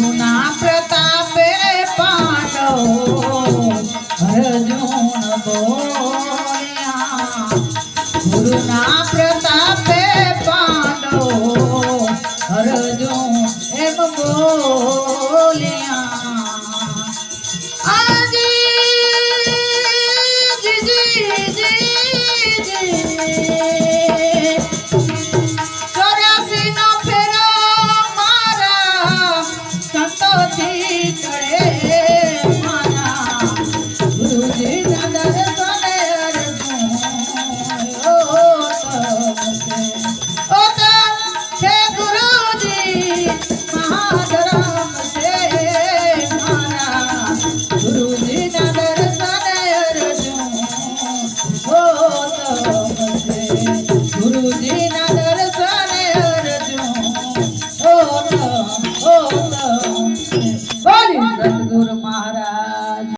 गुरुना प्रतापे पांडव अर्जुन बोल्या गुरुना प्रतापे पांडव अर्जुन एम बोल्या आजी जी जी जी जी चौरासी नो फेरो मारा संतोषी